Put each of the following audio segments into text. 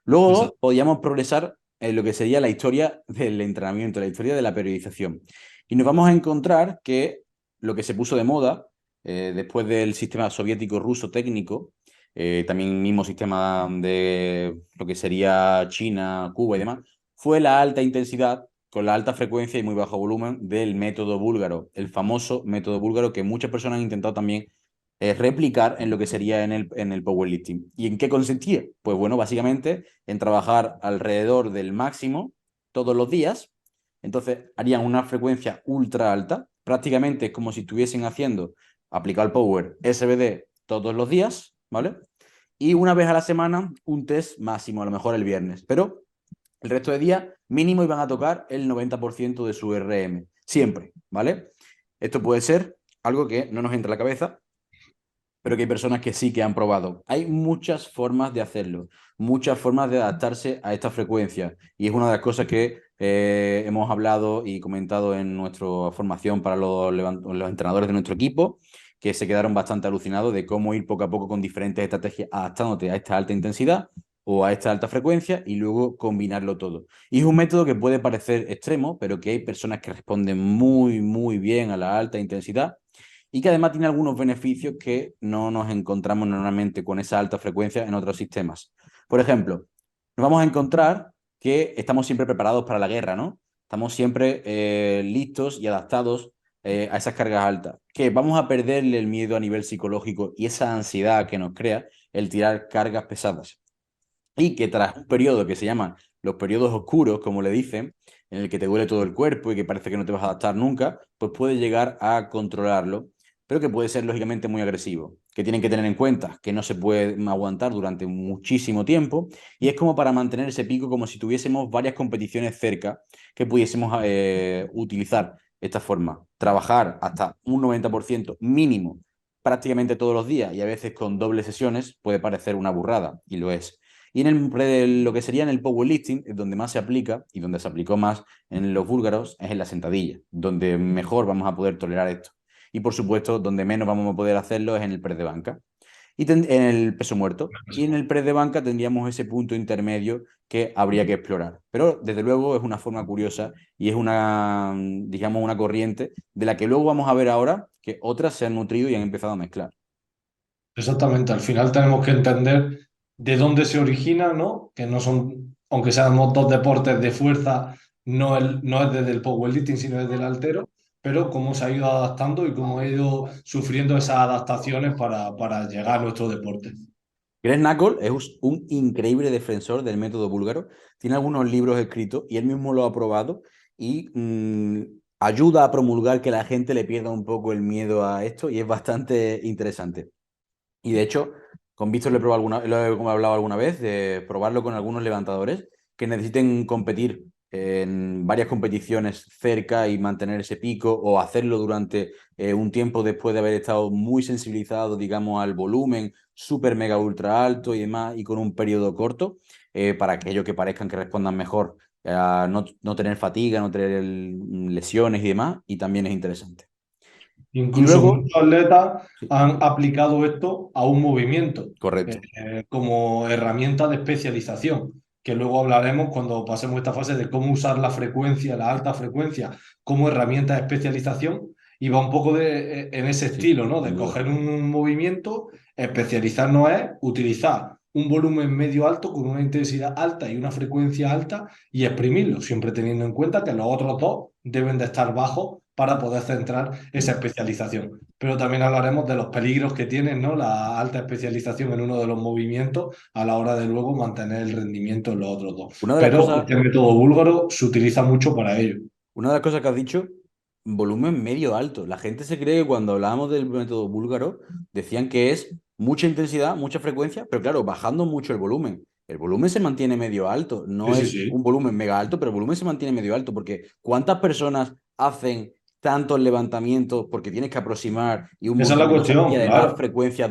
Luego Exacto. podíamos progresar en lo que sería la historia del entrenamiento, la historia de la periodización. Y nos vamos a encontrar que lo que se puso de moda después del sistema soviético ruso técnico, también mismo sistema de lo que sería China, Cuba y demás, fue la alta intensidad con la alta frecuencia y muy bajo volumen del método búlgaro, el famoso método búlgaro que muchas personas han intentado también replicar en lo que sería en el powerlifting. ¿Y en qué consistía? Pues bueno, básicamente en trabajar alrededor del máximo todos los días. Entonces harían una frecuencia ultra alta, prácticamente es como si estuviesen haciendo aplicar el power SBD todos los días, ¿vale? Y una vez a la semana un test máximo, a lo mejor el viernes, pero el resto de días mínimo iban a tocar el 90% de su RM, siempre, ¿vale? Esto puede ser algo que no nos entra a la cabeza, pero que hay personas que sí que han probado. Hay muchas formas de hacerlo, muchas formas de adaptarse a esta frecuencia y es una de las cosas que hemos hablado y comentado en nuestra formación para los entrenadores de nuestro equipo, que se quedaron bastante alucinados de cómo ir poco a poco con diferentes estrategias adaptándote a esta alta intensidad o a esta alta frecuencia y luego combinarlo todo. Y es un método que puede parecer extremo, pero que hay personas que responden muy, muy bien a la alta intensidad y que además tiene algunos beneficios que no nos encontramos normalmente con esa alta frecuencia en otros sistemas. Por ejemplo, nos vamos a encontrar que estamos siempre preparados para la guerra, ¿no? Estamos siempre listos y adaptados a esas cargas altas. Que vamos a perderle el miedo a nivel psicológico y esa ansiedad que nos crea el tirar cargas pesadas. Y que tras un periodo que se llama los periodos oscuros, como le dicen, en el que te duele todo el cuerpo y que parece que no te vas a adaptar nunca, pues puede llegar a controlarlo, pero que puede ser lógicamente muy agresivo. Que tienen que tener en cuenta que no se puede aguantar durante muchísimo tiempo y es como para mantener ese pico como si tuviésemos varias competiciones cerca que pudiésemos utilizar esta forma. Trabajar hasta un 90% mínimo prácticamente todos los días y a veces con dobles sesiones puede parecer una burrada y lo es. Y lo que sería en el powerlifting, es donde más se aplica y donde se aplicó más en los búlgaros, es en la sentadilla, donde mejor vamos a poder tolerar esto. Y por supuesto, donde menos vamos a poder hacerlo es en el press de banca y en el peso muerto. Y en el press de banca tendríamos ese punto intermedio que habría que explorar. Pero desde luego es una forma curiosa y es una, digamos, una corriente de la que luego vamos a ver ahora que otras se han nutrido y han empezado a mezclar. Exactamente, al final tenemos que entender de dónde se origina, ¿no? Que no son, aunque seamos dos deportes de fuerza, no es desde el powerlifting, sino desde el haltero, pero cómo se ha ido adaptando y cómo ha ido sufriendo esas adaptaciones para llegar a nuestro deporte. Greg Knuckle es un increíble defensor del método búlgaro. Tiene algunos libros escritos y él mismo lo ha probado y ayuda a promulgar que la gente le pierda un poco el miedo a esto y es bastante interesante. Y de hecho, con Víctor lo he hablado alguna vez de probarlo con algunos levantadores que necesiten competir en varias competiciones cerca y mantener ese pico o hacerlo durante un tiempo después de haber estado muy sensibilizado, digamos, al volumen súper mega ultra alto y demás y con un periodo corto para aquellos que parezcan que respondan mejor a no tener fatiga, no tener lesiones y demás y también es interesante. Y Incluso luego, muchos atletas sí, han aplicado esto a un movimiento correcto. como herramienta de especialización, que luego hablaremos cuando pasemos esta fase de cómo usar la frecuencia, la alta frecuencia, como herramienta de especialización. Y va un poco en ese Sí, estilo, ¿no? De sin duda. coger un movimiento, especializarnos es utilizar un volumen medio alto con una intensidad alta y una frecuencia alta y exprimirlo, siempre teniendo en cuenta que los otros dos deben de estar bajos para poder centrar esa Mm. especialización. Pero también hablaremos de los peligros que tiene, ¿no? La alta especialización en uno de los movimientos a la hora de luego mantener el rendimiento en los otros dos. Una de las Pero cosas este método búlgaro se utiliza mucho para ello. Una de las cosas que has dicho, volumen medio alto. La gente se cree que cuando hablábamos del método búlgaro, decían que es mucha intensidad, mucha frecuencia, pero claro, bajando mucho el volumen. El volumen se mantiene medio alto, Sí, no sí, es un sí. volumen mega alto, pero el volumen se mantiene medio alto, porque ¿cuántas personas hacen tantos levantamientos porque tienes que aproximar y un Esa es montón la de cosas y cuestión, además claro. frecuencia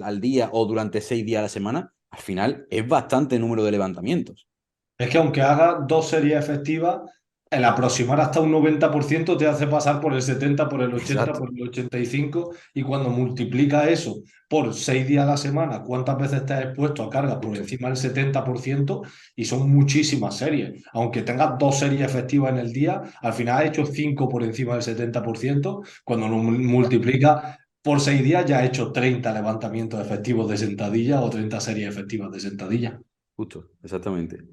al día o durante 6 días a la semana? Al final es bastante número de levantamientos. Es que aunque haga dos series efectivas, el aproximar hasta un 90% te hace pasar por el 70, por el 80, Exacto, por el 85, y cuando multiplica eso por 6 días a la semana, ¿cuántas veces estás expuesto a cargas por justo. encima del 70%? Y son muchísimas series. Aunque tengas 2 series efectivas en el día, al final has hecho 5 por encima del 70%. Cuando lo multiplica por 6 días, ya has hecho 30 levantamientos efectivos de sentadilla o 30 series efectivas de sentadilla. Justo, exactamente.